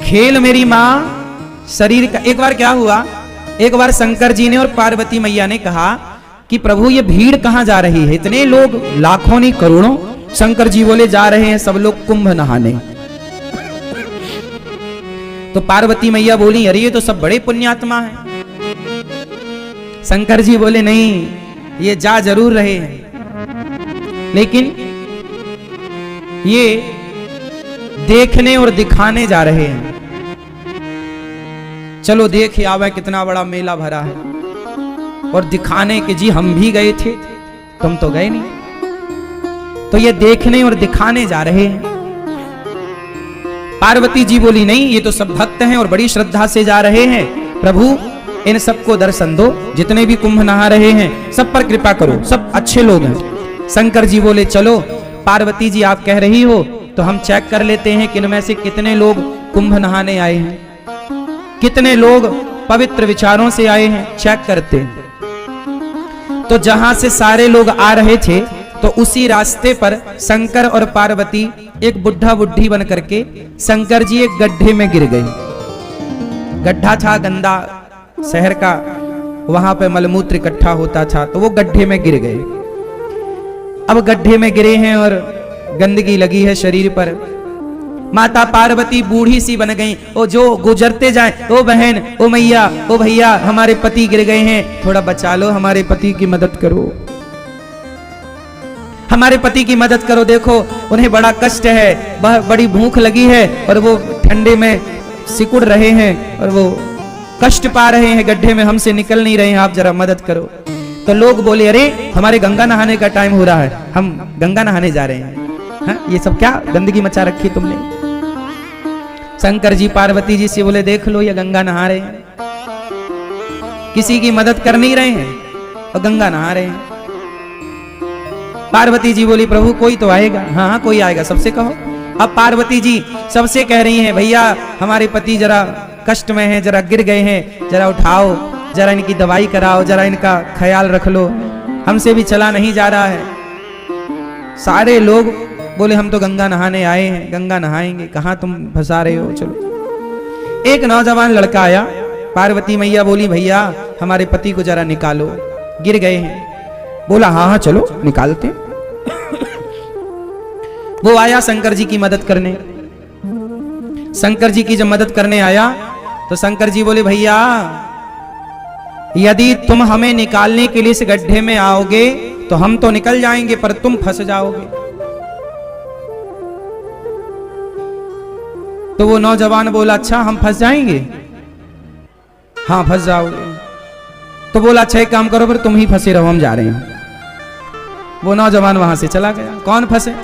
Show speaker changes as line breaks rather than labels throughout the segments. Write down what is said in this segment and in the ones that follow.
खेल मेरी माँ शरीर का। एक बार क्या हुआ, एक बार शंकर जी ने और पार्वती मैया ने कहा कि प्रभु ये भीड़ कहां जा रही है, इतने लोग लाखों नहीं करोड़ों। शंकर जी बोले जा रहे हैं सब लोग कुंभ नहाने। तो पार्वती मैया बोली अरे ये तो सब बड़े पुण्यात्मा हैं। शंकर जी बोले नहीं, ये जा जरूर रहे हैं, लेकिन ये देखने और दिखाने जा रहे हैं। चलो देख आवे कितना बड़ा मेला भरा है, और दिखाने के जी हम भी गए थे, तुम तो गए नहीं। तो ये देखने और दिखाने जा रहे हैं। पार्वती जी बोली नहीं, ये तो सब भक्त हैं और बड़ी श्रद्धा से जा रहे हैं। प्रभु इन सबको दर्शन दो, जितने भी कुंभ नहा रहे हैं सब पर कृपा करो, सब अच्छे लोग हैं। शंकर जी बोले चलो पार्वती जी आप कह रही हो तो हम चेक कर लेते हैं कि इनमें से कितने लोग कुंभ नहाने आए हैं, कितने लोग पवित्र विचारों से आए हैं, चेक करते हैं। तो जहां से सारे लोग आ रहे थे तो उसी रास्ते पर शंकर और पार्वती एक बुढ़ा बुढ़ी बन करके, शंकर जी एक गड्ढे में गिर गए। गड्ढा था गंदा शहर का, वहां पे मलमूत्र इकट्ठा होता था, तो वो गड्ढे में गिर गए। अब गड्ढे में गिरे हैं और गंदगी लगी है शरीर पर। माता पार्वती बूढ़ी सी बन गई, ओ जो गुजरते जाए, ओ बहन, ओ मैया, ओ भैया हमारे पति गिर गए हैं, थोड़ा बचा लो, हमारे पति की मदद करो, हमारे पति की मदद करो, देखो उन्हें बड़ा कष्ट है, बड़ी भूख लगी है और वो ठंडे में सिकुड़ रहे हैं और वो कष्ट पा रहे हैं, गड्ढे में हमसे निकल नहीं रहे हैं, आप जरा मदद करो। तो लोग बोले अरे हमारे गंगा नहाने का टाइम हो रहा है, हम गंगा नहाने जा रहे हैं। हाँ, ये सब क्या गंदगी मचा रखी तुमने। शंकर जी पार्वती जी से बोले देख लो ये गंगा नहा रहे हैं, किसी की मदद कर नहीं रहे हैं और गंगा नहा रहे हैं। पार्वती जी बोली प्रभु कोई तो आएगा। हाँ हाँ कोई आएगा, सबसे कहो। अब पार्वती जी सबसे कह रही हैं भैया हमारे पति जरा कष्ट में हैं, जरा गिर गए हैं, जरा उठाओ, जरा इनकी दवाई कराओ, जरा इनका ख्याल रख लो, हमसे भी चला नहीं जा रहा है। सारे लोग बोले हम तो गंगा नहाने आए हैं, गंगा नहाएंगे, कहाँ तुम फंसा रहे हो, चलो। एक नौजवान लड़का आया, पार्वती मैया बोली भैया हमारे पति को जरा निकालो, गिर गए हैं। बोला हाँ हाँ चलो निकालते। वो आया शंकर जी की मदद करने। शंकर जी की जब मदद करने आया तो शंकर जी बोले भैया यदि तुम हमें निकालने के लिए इस गड्ढे में आओगे तो हम तो निकल जाएंगे, पर तुम फंस जाओगे। तो वो नौजवान बोला अच्छा हम फंस जाएंगे? हाँ फंस जाओगे। तो बोला अच्छा एक काम करो, फिर तुम ही फंसे रहो, हम जा रहे हैं। वो नौजवान वहां से चला गया। कौन फंसे?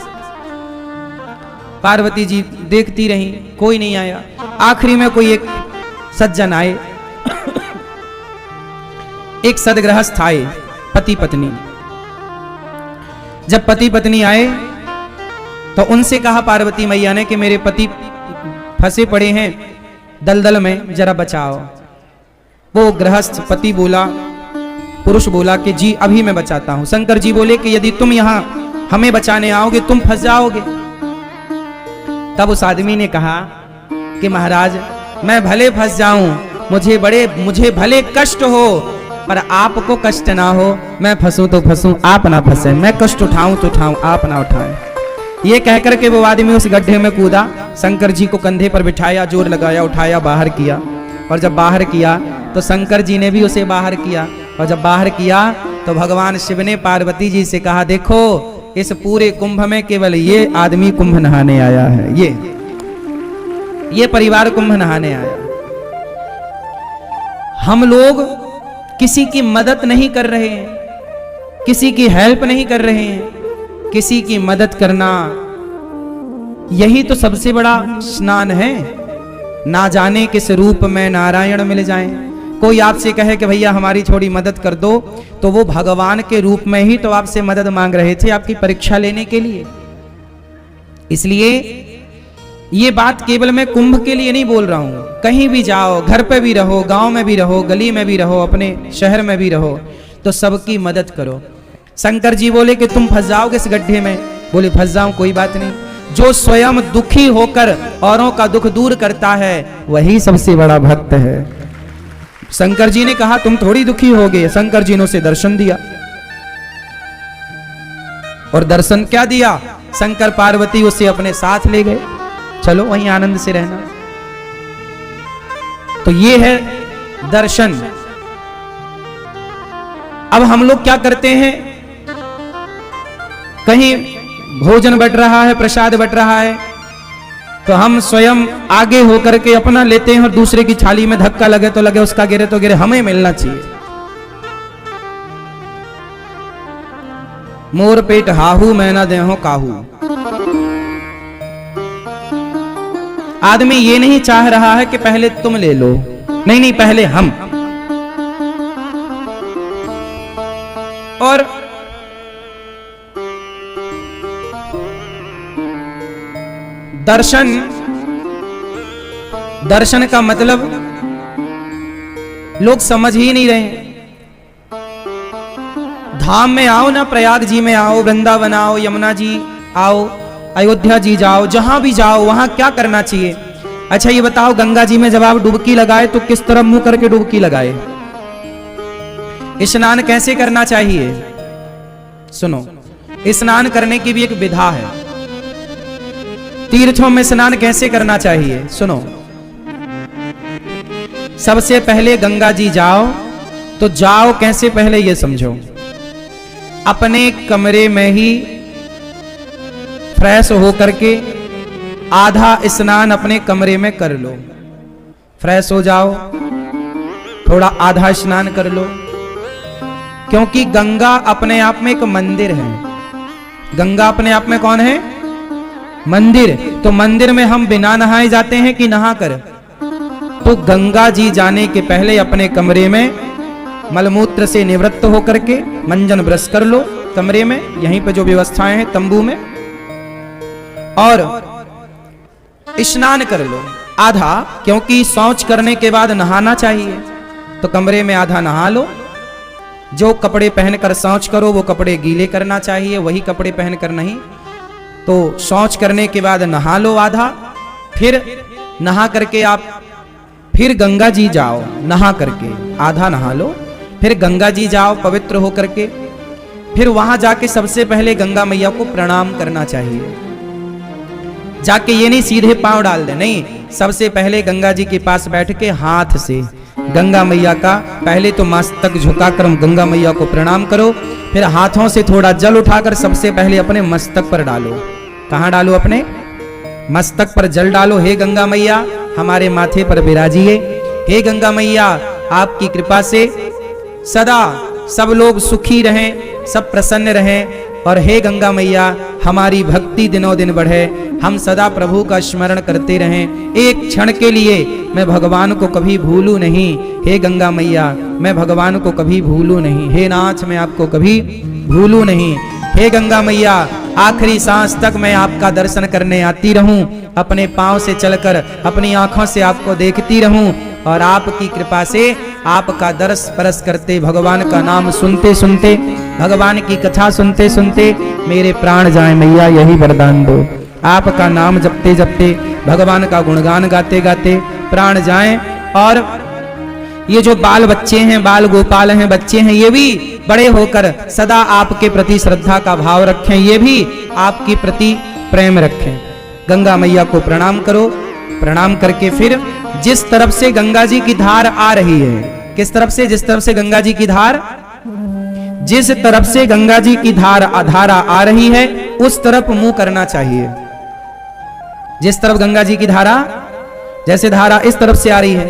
पार्वती जी देखती रही, कोई नहीं आया। आखिरी में कोई एक सज्जन आए, एक सदगृहस्थ आए, पति पत्नी। जब पति पत्नी आए तो उनसे कहा पार्वती मैया ने कि मेरे पति फंसे पड़े हैं दलदल में, जरा बचाओ। वो गृहस्थ पति बोला, पुरुष बोला कि जी अभी मैं बचाता हूं। शंकर जी बोले कि यदि तुम यहां हमें बचाने आओगे तुम फंस जाओगे। तब उस आदमी ने कहा कि महाराज मैं भले फंस जाऊं, मुझे भले कष्ट हो, पर आपको कष्ट ना हो। मैं फंसूं तो फंसूं, आप ना फंसे, मैं कष्ट उठाऊं तो उठाऊं, आप ना उठाएं। ये कहकर के वो आदमी उस गड्ढे में कूदा, शंकर जी को कंधे पर बिठाया, जोर लगाया, उठाया, बाहर किया। और जब बाहर किया तो शंकर जी ने भी उसे बाहर किया। और जब बाहर किया तो भगवान शिव ने पार्वती जी से कहा देखो इस पूरे कुंभ में केवल ये आदमी कुंभ नहाने आया है, ये परिवार कुंभ नहाने आया। हम लोग किसी की मदद नहीं कर रहे हैं, किसी की हेल्प नहीं कर रहे हैं। किसी की मदद करना यही तो सबसे बड़ा स्नान है। ना जाने किस रूप में नारायण मिल जाएं। कोई आपसे कहे कि भैया हमारी थोड़ी मदद कर दो, तो वो भगवान के रूप में ही तो आपसे मदद मांग रहे थे, आपकी परीक्षा लेने के लिए। इसलिए ये बात केवल मैं कुंभ के लिए नहीं बोल रहा हूं। कहीं भी जाओ, घर पे भी रहो, गांव में भी रहो, गली में भी रहो, अपने शहर में भी रहो, तो सबकी मदद करो। शंकर जी बोले कि तुम फंस जाओगे इस गड्ढे में। बोले फंस जाऊं कोई बात नहीं। जो स्वयं दुखी होकर औरों का दुख दूर करता है वही सबसे बड़ा भक्त है। शंकर जी ने कहा तुम थोड़ी दुखी हो गए, शंकर जी ने उसे दर्शन दिया। और दर्शन क्या दिया? शंकर पार्वती उसे अपने साथ ले गए, चलो वहीं आनंद से रहना। तो ये है दर्शन। अब हम लोग क्या करते हैं, कहीं भोजन बट रहा है, प्रसाद बट रहा है, तो हम स्वयं आगे होकर के अपना लेते हैं और दूसरे की थाली में धक्का लगे तो लगे, उसका गिरे तो गिरे, हमें मिलना चाहिए। मोर पेट हाहू मैं ना देहो काहू। आदमी ये नहीं चाह रहा है कि पहले तुम ले लो, नहीं नहीं, पहले हम। और दर्शन का मतलब लोग समझ ही नहीं रहे। धाम में आओ ना, प्रयाग जी में आओ, वृंदावन आओ, यमुना जी आओ, अयोध्या जी जाओ, जहां भी जाओ वहां क्या करना चाहिए? अच्छा ये बताओ, गंगा जी में जब आप डुबकी लगाए तो किस तरफ मुंह करके डुबकी लगाए? स्नान कैसे करना चाहिए? सुनो, स्नान करने की भी एक विधा है। तीर्थों में स्नान कैसे करना चाहिए? सुनो, सबसे पहले गंगा जी जाओ तो जाओ कैसे, पहले ये समझो। अपने कमरे में ही फ्रेश होकर के आधा स्नान अपने कमरे में कर लो। फ्रेश हो जाओ, थोड़ा आधा स्नान कर लो, क्योंकि गंगा अपने आप में एक मंदिर है। गंगा अपने आप में कौन है? मंदिर। तो मंदिर में हम बिना नहाए जाते हैं कि नहा कर? तो गंगा जी जाने के पहले अपने कमरे में मलमूत्र से निवृत्त होकर के मंजन ब्रश कर लो कमरे में, यहीं पे जो व्यवस्थाएं हैं तंबू में, और स्नान कर लो आधा, क्योंकि शौच करने के बाद नहाना चाहिए। तो कमरे में आधा नहा लो। जो कपड़े पहनकर शौच करो वो कपड़े गीले करना चाहिए, वही कपड़े पहनकर नहीं। तो शौच करने के बाद नहा लो आधा, फिर नहा करके आप फिर गंगा जी जाओ, नहा करके आधा नहा लो, फिर गंगा जी जाओ पवित्र होकर के, फिर वहां जाके सबसे पहले गंगा मैया को प्रणाम करना चाहिए। जाके ये नहीं सीधे पांव डाल दे, नहीं, सबसे पहले गंगा जी के पास बैठ के हाथ से गंगा मैया का पहले तो मस्तक झुकाकर गंगा मैया को प्रणाम करो, फिर हाथों से थोड़ा जल उठाकर सबसे पहले अपने मस्तक पर डालो। कहां डालो? अपने मस्तक पर जल डालो। हे गंगा मैया हमारे माथे पर विराजिए। हे गंगा मैया आपकी कृपा से सदा सब लोग सुखी रहें, सब प्रसन्न रहें, और हे गंगा मैया हमारी भक्ति दिनों दिन बढ़े, हम सदा प्रभु का स्मरण करते रहें। एक क्षण के लिए मैं भगवान को कभी भूलूं नहीं। हे गंगा मैया मैं भगवान को कभी भूलूं नहीं। हे नाथ मैं आपको कभी भूलूं नहीं। हे गंगा मैया आखिरी सांस तक मैं आपका दर्शन करने आती रहूं, अपने पांव से चलकर अपनी आंखों से आपको देखती रहूं, और आपकी कृपा से आपका दर्श स्पर्श करते, भगवान का नाम सुनते सुनते, भगवान की कथा सुनते सुनते मेरे प्राण जाए मैया, यही वरदान दो। आपका नाम जपते जपते, भगवान का गुणगान गाते गाते प्राण जाएं। और ये जो बाल बच्चे हैं, बाल गोपाल हैं, बच्चे हैं, ये भी बड़े होकर सदा आपके प्रति श्रद्धा का भाव रखें, ये भी आपके प्रति प्रेम रखें। गंगा मैया को प्रणाम करो। प्रणाम करके फिर जिस तरफ से गंगा जी की धार आ रही है, किस तरफ से? जिस तरफ से गंगा जी की धार, जिस तरफ से गंगा जी की धारा आ रही है उस तरफ मुंह करना चाहिए। जिस तरफ गंगा जी की धारा, जैसे धारा इस तरफ से आ रही है,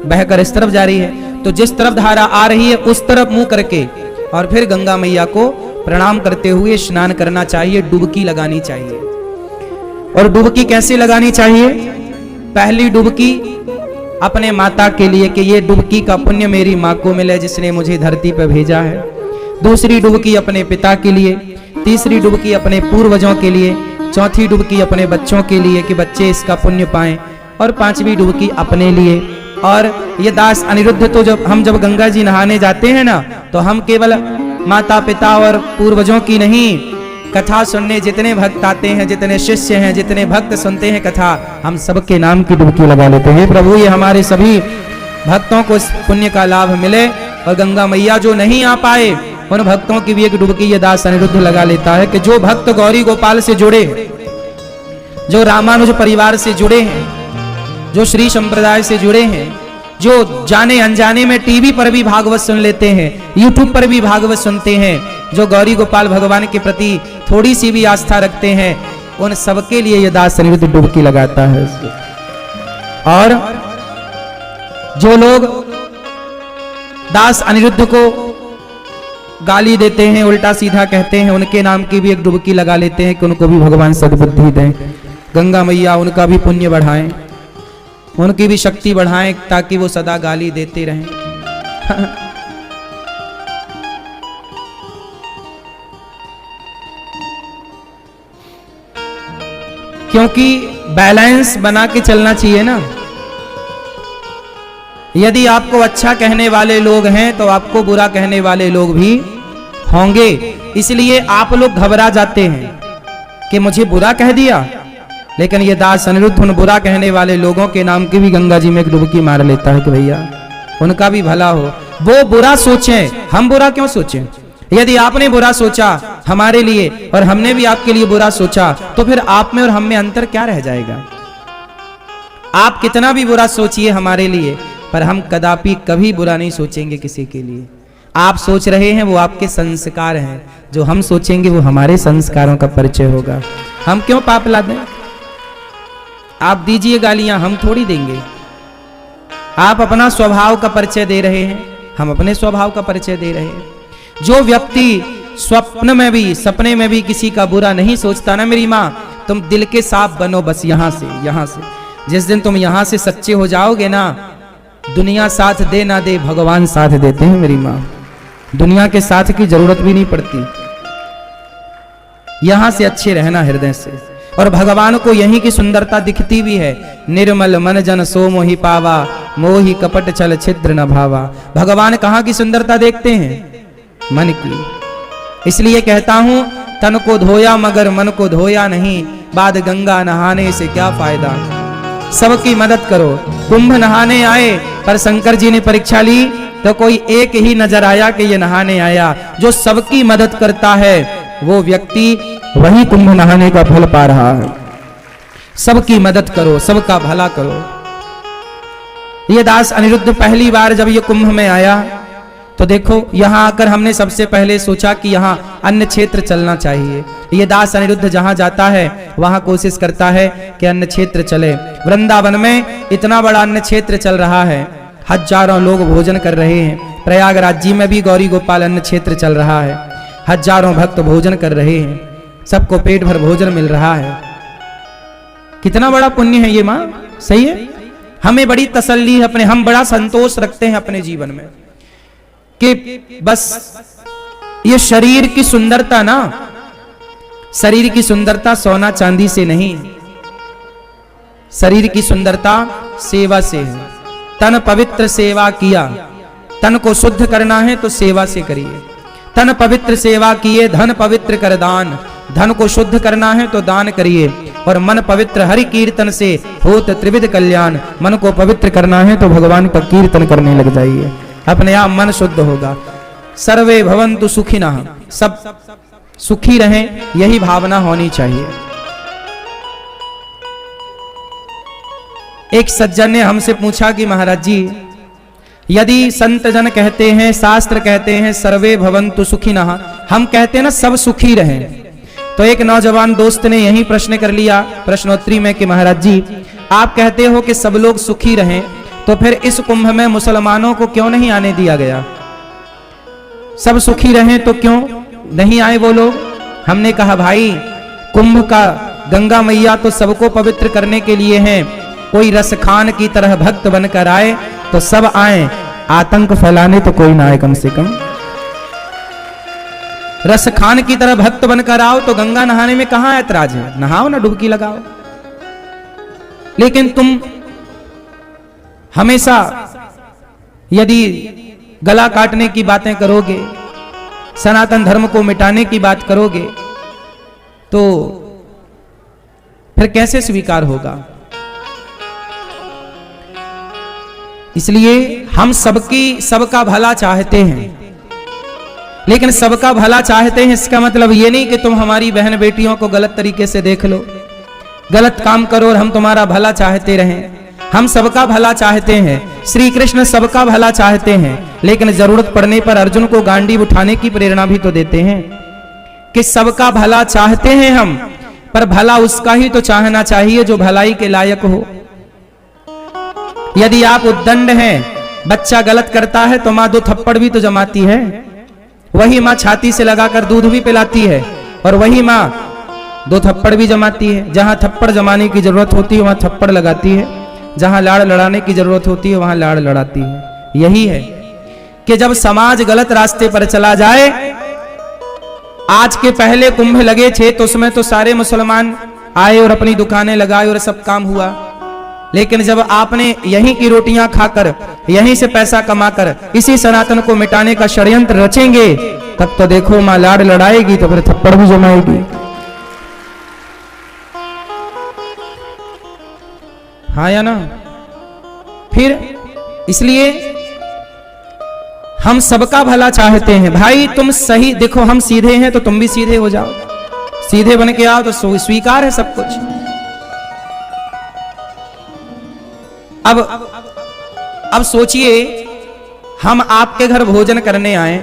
बहकर इस तरफ जा रही है, तो जिस तरफ धारा आ रही है उस तरफ मुंह करके और फिर गंगा मैया को प्रणाम करते हुए स्नान करना चाहिए, डुबकी लगानी चाहिए। और डुबकी कैसे लगानी चाहिए? पहली डुबकी अपने माता के लिए कि ये डुबकी का पुण्य मेरी माँ को मिले जिसने मुझे धरती पर भेजा है। दूसरी डुबकी अपने पिता के लिए, तीसरी डुबकी अपने पूर्वजों के लिए, चौथी डुबकी अपने बच्चों के लिए कि बच्चे इसका पुण्य पाएं, और पांचवी डुबकी अपने लिए। और ये दास अनिरुद्ध, तो जब गंगा जी नहाने जाते हैं ना, तो हम केवल माता पिता और पूर्वजों की नहीं, कथा सुनने जितने भक्त आते हैं, जितने शिष्य हैं, जितने भक्त सुनते हैं कथा, हम सबके नाम की डुबकी लगा लेते हैं। प्रभु ये हमारे सभी भक्तों को इस पुण्य का लाभ मिले, और गंगा मैया जो नहीं आ पाए उन भक्तों की भी एक डुबकी ये दास अनिरुद्ध लगा लेता है कि जो भक्त गौरी गोपाल से जुड़े, जो रामानुज परिवार से जुड़े हैं, जो श्री संप्रदाय से जुड़े हैं, जो जाने अनजाने में टीवी पर भी भागवत सुन लेते हैं, यूट्यूब पर भी भागवत सुनते हैं, जो गौरी गोपाल भगवान के प्रति थोड़ी सी भी आस्था रखते हैं, उन सबके लिए यह दास अनिरुद्ध डुबकी लगाता है। और जो लोग दास अनिरुद्ध को गाली देते हैं, उल्टा सीधा कहते हैं, उनके नाम की भी एक डुबकी लगा लेते हैं कि उनको भी भगवान सद्बुद्धि दें, गंगा मैया उनका भी पुण्य बढ़ाएं, उनकी भी शक्ति बढ़ाएं, ताकि वो सदा गाली देते रहें। क्योंकि बैलेंस बना के चलना चाहिए ना। यदि आपको अच्छा कहने वाले लोग हैं तो आपको बुरा कहने वाले लोग भी होंगे, इसलिए आप लोग घबरा जाते हैं कि मुझे बुरा कह दिया, लेकिन ये दास अनिरुद्ध उन बुरा कहने वाले लोगों के नाम की भी गंगा जी में एक डुबकी मार लेता है कि भैया उनका भी भला हो, वो बुरा सोचें, हम बुरा क्यों सोचें। यदि आपने बुरा सोचा हमारे लिए और हमने भी आपके लिए बुरा सोचा, तो फिर आप में और हम में अंतर क्या रह जाएगा। आप कितना भी बुरा सोचिए हमारे लिए, पर हम कदापि कभी बुरा नहीं सोचेंगे किसी के लिए। आप सोच रहे हैं वो आपके संस्कार हैं, जो हम सोचेंगे वो हमारे संस्कारों का परिचय होगा। हम क्यों पाप ला दें। आप दीजिए गालियां, हम थोड़ी देंगे। आप अपना स्वभाव का परिचय दे रहे हैं, हम अपने स्वभाव का परिचय दे रहे हैं। जो व्यक्ति स्वप्न में भी सपने में भी किसी का बुरा नहीं सोचता ना मेरी माँ, तुम दिल के साफ बनो बस यहाँ से। जिस दिन तुम यहाँ से सच्चे हो जाओगे ना, दुनिया साथ दे ना दे, भगवान साथ देते हैं मेरी माँ। दुनिया के साथ की जरूरत भी नहीं पड़ती, यहां से अच्छे रहना हृदय से। और भगवान को यहीं की सुंदरता दिखती भी है। निर्मल मन जन सो मोहि पावा, मोहि कपट छल छिद्र न भावा। भगवान कहाँ की सुंदरता देखते हैं, मन की। इसलिए कहता हूं तन को धोया मगर मन को धोया नहीं, बाद गंगा नहाने से क्या फायदा। सबकी मदद करो। कुंभ नहाने आए पर शंकर जी ने परीक्षा ली तो कोई एक ही नजर आया कि ये नहाने आया। जो सबकी मदद करता है वो व्यक्ति वही कुंभ नहाने का फल पा रहा है। सबकी मदद करो, सबका भला करो। ये दास अनिरुद्ध पहली बार जब ये कुंभ में आया तो देखो यहां आकर हमने सबसे पहले सोचा कि यहां अन्य क्षेत्र चलना चाहिए। ये दास अनिरुद्ध जहां जाता है वहां कोशिश करता है कि अन्य क्षेत्र चले। वृंदावन में इतना बड़ा अन्य क्षेत्र चल रहा है, हजारों लोग भोजन कर रहे हैं। प्रयागराज जी में भी गौरी गोपाल अन्य क्षेत्र चल रहा है, हजारों भक्त भोजन कर रहे हैं, सबको पेट भर भोजन मिल रहा है। कितना बड़ा पुण्य है ये माँ, सही है। हमें बड़ी तसल्ली है, अपने हम बड़ा संतोष रखते हैं अपने जीवन में कि बस ये शरीर की सुंदरता ना, शरीर की सुंदरता सोना चांदी से नहीं, शरीर की सुंदरता सेवा से है। तन पवित्र सेवा किया, तन को शुद्ध करना है तो सेवा से करिए। तन पवित्र सेवा किए, धन पवित्र कर दान, धन को शुद्ध करना है तो दान करिए। और मन पवित्र हरि कीर्तन से होत त्रिविध कल्याण, मन को पवित्र करना है तो भगवान का कीर्तन करने लग जाइए, अपने आप मन शुद्ध होगा। सर्वे भवन्तु सुखिनः, सब सुखी रहें, यही भावना होनी चाहिए। एक सज्जन ने हमसे पूछा कि महाराज जी यदि संत जन कहते हैं, शास्त्र कहते हैं सर्वे भवन्तु सुखिनः, हम कहते हैं ना सब सुखी रहें, तो एक नौजवान दोस्त ने यही प्रश्न कर लिया प्रश्नोत्तरी में कि महाराज जी आप कहते हो कि सब लोग सुखी रहें, तो फिर इस कुंभ में मुसलमानों को क्यों नहीं आने दिया गया। सब सुखी रहें तो क्यों नहीं आए वो लोग। हमने कहा भाई कुंभ का गंगा मैया तो सबको पवित्र करने के लिए है, कोई रसखान की तरह भक्त बनकर आए तो सब आए, आतंक फैलाने तो कोई ना आए। कम से कम रसखान की तरह भक्त बनकर आओ तो गंगा नहाने में कहां ऐतराज है, नहाओ ना, डुबकी लगाओ। लेकिन तुम हमेशा यदि गला काटने की बातें करोगे, सनातन धर्म को मिटाने की बात करोगे, तो फिर कैसे स्वीकार होगा? इसलिए हम सबका भला चाहते हैं, लेकिन सबका भला चाहते हैं इसका मतलब ये नहीं कि तुम हमारी बहन बेटियों को गलत तरीके से देख लो, गलत काम करो और हम तुम्हारा भला चाहते रहें। हम सबका भला चाहते हैं, श्री कृष्ण सबका भला चाहते हैं, लेकिन जरूरत पड़ने पर अर्जुन को गांडीव उठाने की प्रेरणा भी तो देते हैं कि सबका भला चाहते हैं हम, पर भला उसका ही तो चाहना चाहिए जो भलाई के लायक हो। यदि आप उद्दंड हैं, बच्चा गलत करता है तो माँ 2 थप्पड़ भी तो जमाती है, वही माँ छाती से लगाकर दूध भी पिलाती है, और वही माँ 2 थप्पड़ भी जमाती है। जहां थप्पड़ जमाने की जरूरत होती है वहां थप्पड़ लगाती है, जहां लाड़ लड़ाने की जरूरत होती है वहां लाड़ लड़ाती है। यही है कि जब समाज गलत रास्ते पर चला जाए, आज के पहले कुंभ लगे थे तो उसमें तो सारे मुसलमान आए और अपनी दुकानें लगाए और सब काम हुआ, लेकिन जब आपने यहीं की रोटियां खाकर, यहीं से पैसा कमाकर इसी सनातन को मिटाने का षड्यंत्र रचेंगे, तब तो देखो मां लाड़ लड़ाएगी तो फिर थप्पड़ भी जमाएगी। हाँ या ना? फिर इसलिए हम सबका भला चाहते हैं। भाई तुम सही देखो, हम सीधे हैं तो तुम भी सीधे हो जाओ, सीधे बन के आओ तो स्वीकार है सब कुछ। अब सोचिए, हम आपके घर भोजन करने आए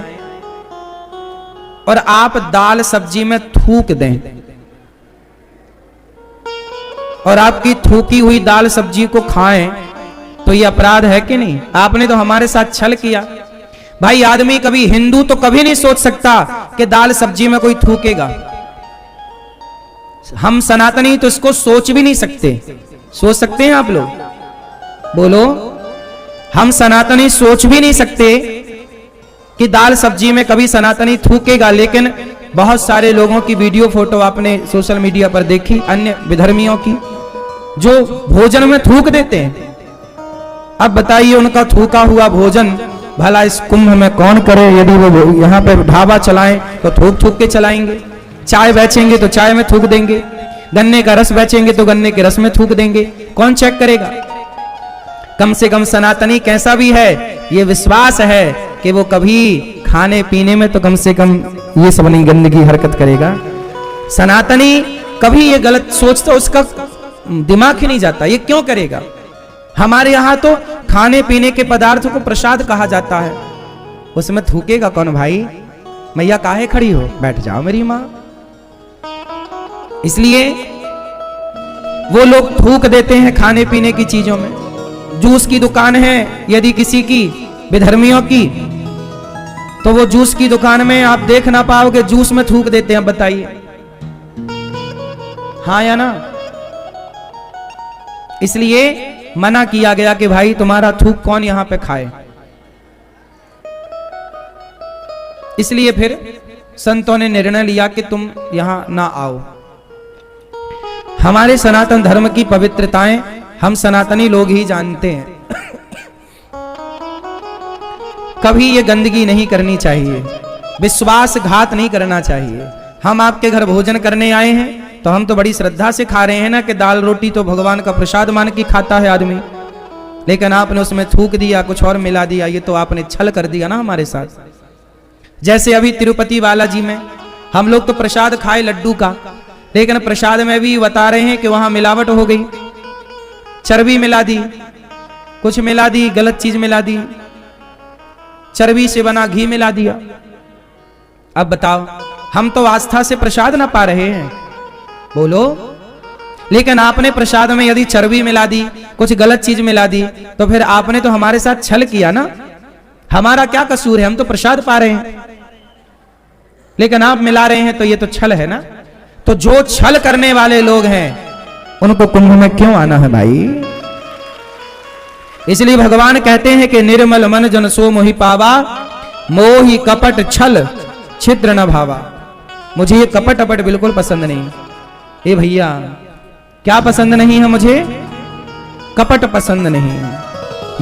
और आप दाल सब्जी में थूक दें, और आपकी थूकी हुई दाल सब्जी को खाएं, तो ये अपराध है कि नहीं? आपने तो हमारे साथ छल किया। भाई आदमी कभी, हिंदू तो कभी नहीं सोच सकता कि दाल सब्जी में कोई थूकेगा। हम सनातनी तो इसको सोच भी नहीं सकते। सोच सकते हैं आप लोग? बोलो। हम सनातनी सोच भी नहीं सकते कि दाल सब्जी में कभी सनातनी थूकेगा, लेकिन बहुत सारे लोगों की वीडियो फोटो आपने सोशल मीडिया पर देखी, अन्य विधर्मियों की, जो भोजन में थूक देते हैं। अब बताइए, उनका थूका हुआ भोजन भला इस कुंभ में कौन करे? यदि वो यहाँ पे ढाबा चलाएं तो थूक थूक के चलाएंगे, चाय बेचेंगे तो चाय में थूक देंगे, गन्ने का रस बेचेंगे तो गन्ने के रस में थूक देंगे। कौन चेक करेगा? कम से कम सनातनी कैसा भी है, ये विश्वास है कि वो कभी खाने पीने में तो कम से कम ये सब नहीं गंदगी हरकत करेगा। सनातनी कभी ये गलत सोच तो उसका दिमाग ही नहीं जाता, ये क्यों करेगा? हमारे यहाँ तो खाने पीने के पदार्थों को प्रसाद कहा जाता है, उसमें थूकेगा कौन भाई? मैया काहे खड़ी हो, बैठ जाओ मेरी माँ। इसलिए वो लोग थूक देते हैं खाने पीने की चीजों में। जूस की दुकान है यदि किसी की, विधर्मियों की, तो वो जूस की दुकान में आप देख ना पाओगे, जूस में थूक देते हैं। बताइए हाँ या ना? इसलिए मना किया गया कि भाई तुम्हारा थूक कौन यहां पे खाए। इसलिए फिर संतों ने निर्णय लिया कि तुम यहां ना आओ। हमारे सनातन धर्म की पवित्रताएं हम सनातनी लोग ही जानते हैं। कभी ये गंदगी नहीं करनी चाहिए, विश्वासघात नहीं करना चाहिए। हम आपके घर भोजन करने आए हैं तो हम तो बड़ी श्रद्धा से खा रहे हैं ना, कि दाल रोटी तो भगवान का प्रसाद मान के खाता है आदमी, लेकिन आपने उसमें थूक दिया, कुछ और मिला दिया, ये तो आपने छल कर दिया ना हमारे साथ। जैसे अभी तिरुपति बालाजी में हम लोग तो प्रसाद खाए लड्डू का, लेकिन प्रसाद में भी बता रहे हैं कि वहां मिलावट हो गई, चर्बी मिला दी, कुछ मिला दी, गलत चीज मिला दी, चर्बी से बना घी मिला दिया। अब बताओ, हम तो आस्था से प्रसाद ना पा रहे हैं, बोलो। लेकिन आपने प्रसाद में यदि चर्बी मिला दी, कुछ गलत चीज मिला दी, तो फिर आपने तो हमारे साथ छल किया ना। हमारा क्या कसूर है? हम तो प्रसाद पा रहे हैं, लेकिन आप मिला रहे हैं, तो ये तो छल है ना। तो जो छल करने वाले लोग हैं उनको कुंभ में क्यों आना है भाई? इसलिए भगवान कहते हैं कि निर्मल मन जन सो मोहि पावा, मोहि कपट छल छिद्र न भावा। मुझे ये कपट अपट बिल्कुल पसंद नहीं। ए भैया, क्या पसंद नहीं है? मुझे कपट पसंद नहीं है।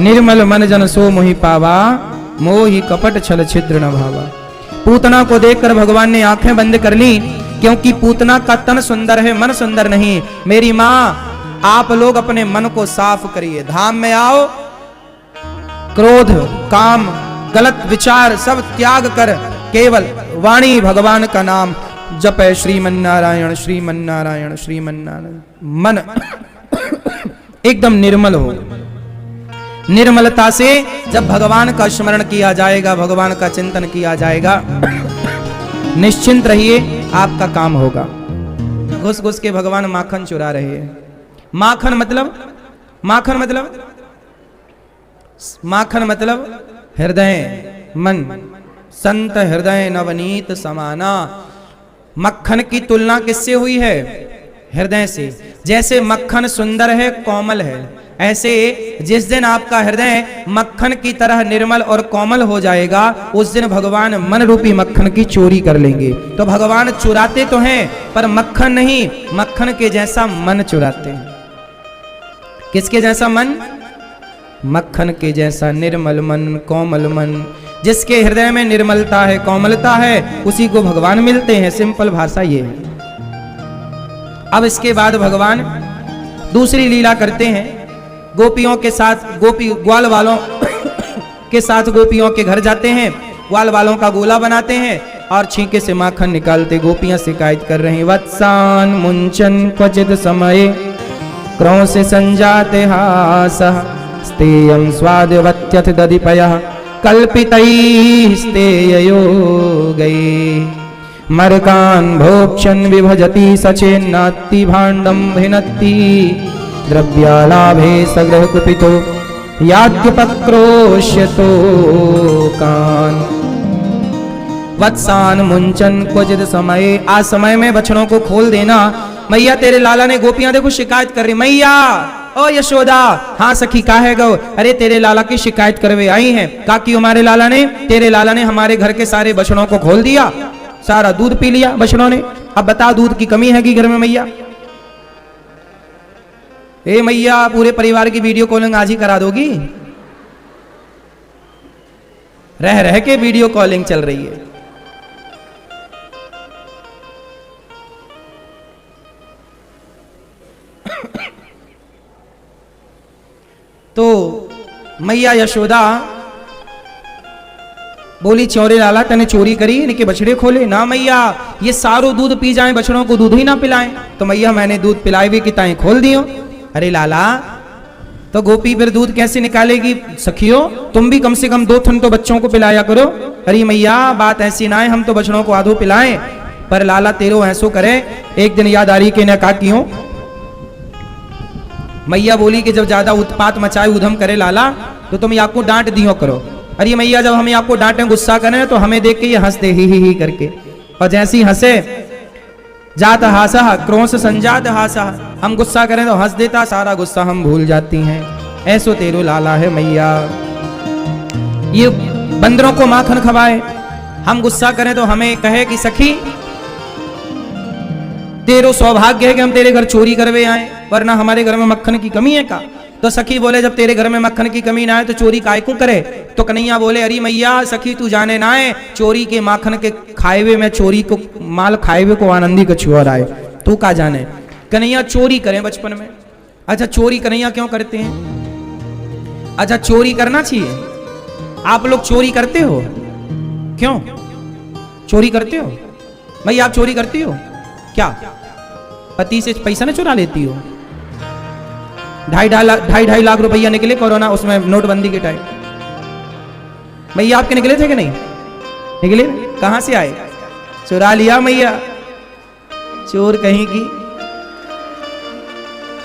निर्मल मन जन सो मोहि पावा, मोहि कपट छल छिद्र न भावा। पूतना को देखकर भगवान ने आंखें बंद कर ली क्योंकि पूतना का तन सुंदर है, मन सुंदर नहीं। मेरी माँ, आप लोग अपने मन को साफ करिए, धाम में आओ, क्रोध, काम, गलत विचार सब त्याग कर केवल वाणी भगवान का नाम जपे, श्रीमन्नारायण श्रीमन्नारायण श्रीमन्नारायण। मन एकदम निर्मल हो। निर्मलता से जब भगवान का स्मरण किया जाएगा, भगवान का चिंतन किया जाएगा, निश्चिंत रहिए, आपका काम होगा। घुस घुस के भगवान माखन चुरा रहे हैं। माखन मतलब, माखन मतलब, माखन मतलब हृदय, मन। संत हृदय नवनीत समाना। मक्खन की तुलना किससे हुई है? हृदय से। जैसे मक्खन सुंदर है, कोमल है, ऐसे जिस दिन आपका हृदय मक्खन की तरह निर्मल और कोमल हो जाएगा, उस दिन भगवान मन रूपी मक्खन की चोरी कर लेंगे। तो भगवान चुराते तो हैं, पर मक्खन नहीं, मक्खन के जैसा मन चुराते हैं। किसके जैसा मन? मक्खन के जैसा निर्मल मन, कोमल मन। जिसके हृदय में निर्मलता है, कोमलता है, उसी को भगवान मिलते हैं। सिंपल भाषा ये है। अब इसके बाद भगवान दूसरी लीला करते हैं। गोपियों के साथ, गोपी ग्वाल वालों के साथ गोपियों के घर जाते हैं, ग्वाल वालों का गोला बनाते हैं और छींके से माखन निकालते। गोपियां शिकायत कर रही, वत्सान मुंचन क्वचित समय क्रोध से संजाते हासः स्तेयं स्वादवत्यथ दधिपयः कल्पितैः स्तेययोगैः मरकान् भोक्षन् विभजति सचेन्नात्ति भाण्डं भिनत्ति द्रव्यालाभे सगृह कुपितो यात्युपक्रोश्यतो कान् वत्सान मुंचन क्वचित समय। आज समय में बछड़ों को खोल देना। मैया तेरे लाला ने, गोपियां देखो शिकायत कर रही, मैया ओ यशोदा। हाँ सखी, काहे गो? अरे तेरे लाला की शिकायत करवे आई हैं। का की हमारे लाला ने? तेरे लाला ने हमारे घर के सारे बछड़ों को खोल दिया, सारा दूध पी लिया बछड़ों ने। अब बता, दूध की कमी है कि घर में मैया? ए मैया, पूरे परिवार की वीडियो कॉलिंग आज ही करा दोगी? रह रह के वीडियो कॉलिंग चल रही है। तो मैया यशोदा बोली, चौरे लाला तने चोरी करी, इनके बछड़े खोले? ना मैया, ये सारो दूध पी जाएं, बछड़ों को दूध ही ना पिलाएं। तो मैया मैंने दूध पिलाए भी, किताएं खोल दियो। अरे लाला, तो गोपी फिर दूध कैसे निकालेगी? सखियो, तुम भी कम से कम 2 थन तो बच्चों को पिलाया करो। अरे मैया, बात ऐसी ना है, हम तो बछड़ों को आधो पिलाएं, पर लाला तेरो ऐसो करे। एक दिन याद आ रही के न का क्यों? मैया बोली कि जब ज्यादा उत्पात मचाए, उधम करे लाला, तो तुम आपको डांट दियो करो। अरे मैया, जब हम आपको डांटे, गुस्सा करें, तो हमें देख के ये हंसते ही करके, और जैसी हंसे जात हासा क्रोध संजात हासा, हम गुस्सा करें तो हंस देता, सारा गुस्सा हम भूल जाती हैं। ऐसो तेरो लाला है मैया। ये बंदरों को माखन खवाए, हम गुस्सा करें तो हमें कहे कि सखी तेरो सौभाग्य है कि हम तेरे घर चोरी करवे आए, वरना हमारे घर में मक्खन की कमी है का? तो सखी बोले, जब तेरे घर में मक्खन की कमी ना है तो चोरी काय क्यों करे? तो कन्हैया बोले, अरे मैया सखी, तू जाने ना है, चोरी के माखन के खाएवे में, चोरी को माल खाएवे को आनंदी का छुआ आए, तू का जाने। कन्हैया चोरी करें बचपन में। अच्छा, चोरी कन्हैया क्यों करते हैं? अच्छा, चोरी करना चाहिए। आप लोग चोरी करते हो? क्यों चोरी करते हो? भैया आप चोरी करती हो क्या? पति से पैसा ना चुरा लेती हो? 2.5 लाख रुपया निकले कोरोना, उसमें नोटबंदी के टाइम। भैया आपके निकले थे कि नहीं निकले? कहां से आए? चुरा लिया मैया, चोर कहीं की।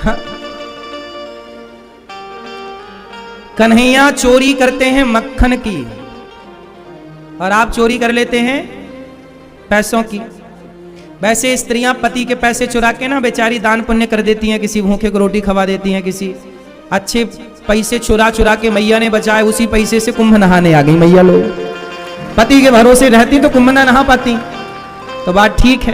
हाँ। कन्हैया चोरी करते हैं मक्खन की, और आप चोरी कर लेते हैं पैसों की। वैसे स्त्रियां पति के पैसे चुरा के ना बेचारी दान पुण्य कर देती हैं, किसी भूखे को रोटी खवा देती हैं, किसी अच्छे पैसे चुरा के मैया ने बचाए, उसी पैसे से कुंभ नहाने आ गई मैया लोग। पति के भरोसे रहती तो कुंभ ना नहा पाती। तो बात ठीक है,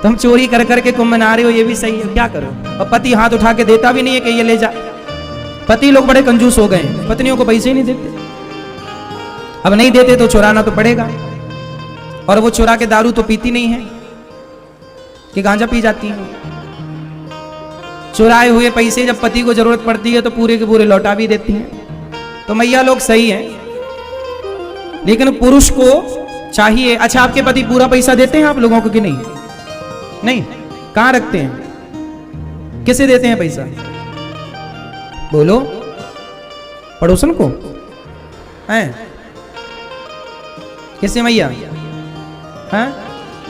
तुम चोरी कर करके कुंभ नहा रहे हो, ये भी सही है, क्या करो। और पति हाथ उठा के देता भी नहीं है कि ये ले जा। पति लोग बड़े कंजूस हो गए, पत्नियों को पैसे ही नहीं देते। अब नहीं देते तो चुराना तो पड़ेगा, और वो चुरा के दारू तो पीती नहीं है। कि गांजा पी जाती हैं। चुराए हुए पैसे जब पति को जरूरत पड़ती है तो पूरे के पूरे लौटा भी देती हैं। तो मैया लोग सही हैं, लेकिन पुरुष को चाहिए। अच्छा, आपके पति पूरा पैसा देते हैं आप लोगों को कि नहीं? नहीं, कहां रखते हैं? किसे देते हैं पैसा? बोलो, पड़ोसन को हैं? किसे मैया? हैं?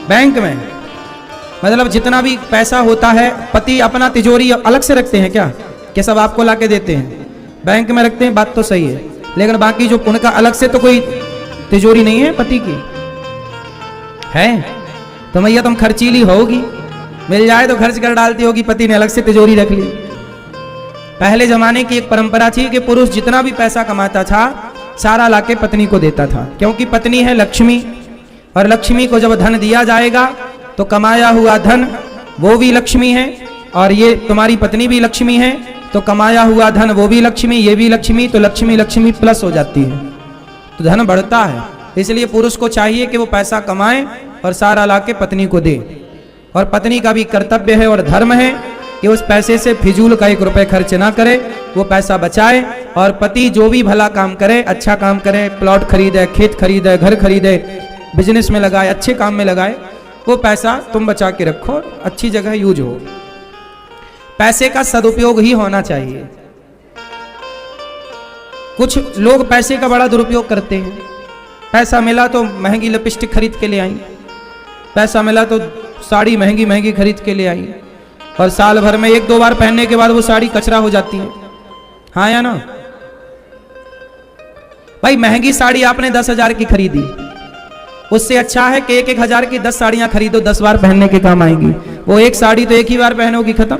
बैंक में। मतलब जितना भी पैसा होता है पति अपना तिजोरी अलग से रखते हैं क्या? कि सब आपको लाके देते हैं? बैंक में रखते हैं, बात तो सही है, लेकिन बाकी जो उनका अलग से तो कोई तिजोरी नहीं है पति की है? तो मैया तुम खर्चीली होगी, मिल जाए तो खर्च कर डालती होगी, पति ने अलग से तिजोरी रख ली। पहले जमाने की एक परंपरा थी कि पुरुष जितना भी पैसा कमाता था सारा लाके पत्नी को देता था, क्योंकि पत्नी है लक्ष्मी, और लक्ष्मी को जब धन दिया जाएगा तो कमाया हुआ धन वो भी लक्ष्मी है, और ये तुम्हारी पत्नी भी लक्ष्मी है, तो कमाया हुआ धन वो भी लक्ष्मी, ये भी लक्ष्मी, तो लक्ष्मी लक्ष्मी प्लस हो जाती है, तो धन बढ़ता है। इसलिए पुरुष को चाहिए कि वो पैसा कमाए और सारा लाके पत्नी को दे। और पत्नी का भी कर्तव्य है और धर्म है कि उस पैसे से फिजूल का 1 रुपए खर्च ना करे, वो पैसा बचाए, और पति जो भी भला काम करे, अच्छा काम करे, प्लॉट खरीदे, खेत खरीदे, घर खरीदे, बिजनेस में लगाए, अच्छे काम में लगाए, वो पैसा तुम बचा के रखो, अच्छी जगह यूज हो। पैसे का सदुपयोग ही होना चाहिए। कुछ लोग पैसे का बड़ा दुरुपयोग करते हैं। पैसा मिला तो महंगी लिपस्टिक खरीद के ले आई, पैसा मिला तो साड़ी महंगी महंगी खरीद के ले आई, और साल भर में 1-2 बार पहनने के बाद वो साड़ी कचरा हो जाती है। हाँ या ना? भाई महंगी साड़ी आपने 10,000 की खरीदी, उससे अच्छा है कि 1-1 हजार की 10 साड़ियां खरीदो, 10 बार पहनने के काम आएंगी। वो एक साड़ी तो एक ही बार पहनोगी, खत्म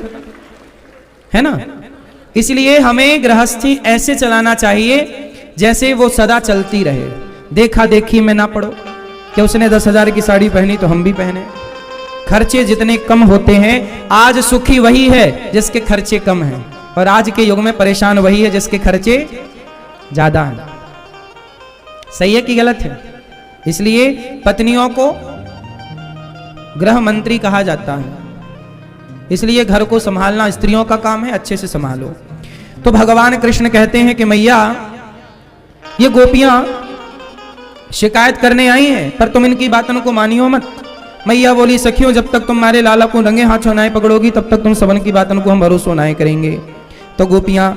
है ना? इसलिए हमें गृहस्थी ऐसे चलाना चाहिए जैसे वो सदा चलती रहे। देखा देखी में ना पड़ो कि उसने 10,000 की साड़ी पहनी तो हम भी पहने। खर्चे जितने कम होते हैं, आज सुखी वही है जिसके खर्चे कम हैं, और आज के युग में परेशान वही है जिसके खर्चे ज्यादा हैं। सही है कि गलत है? इसलिए पत्नियों को गृह मंत्री कहा जाता है। इसलिए घर को संभालना स्त्रियों का काम है, अच्छे से संभालो। तो भगवान कृष्ण कहते हैं कि मैया ये गोपियां शिकायत करने आई हैं, पर तुम इनकी बातों को मानियो मत। मैया बोली, सखियों जब तक तुम हमारे लाला को रंगे हाथों नाए पकड़ोगी तब तक तुम सबन की बातों को हम भरोसा नाए करेंगे। तो गोपियां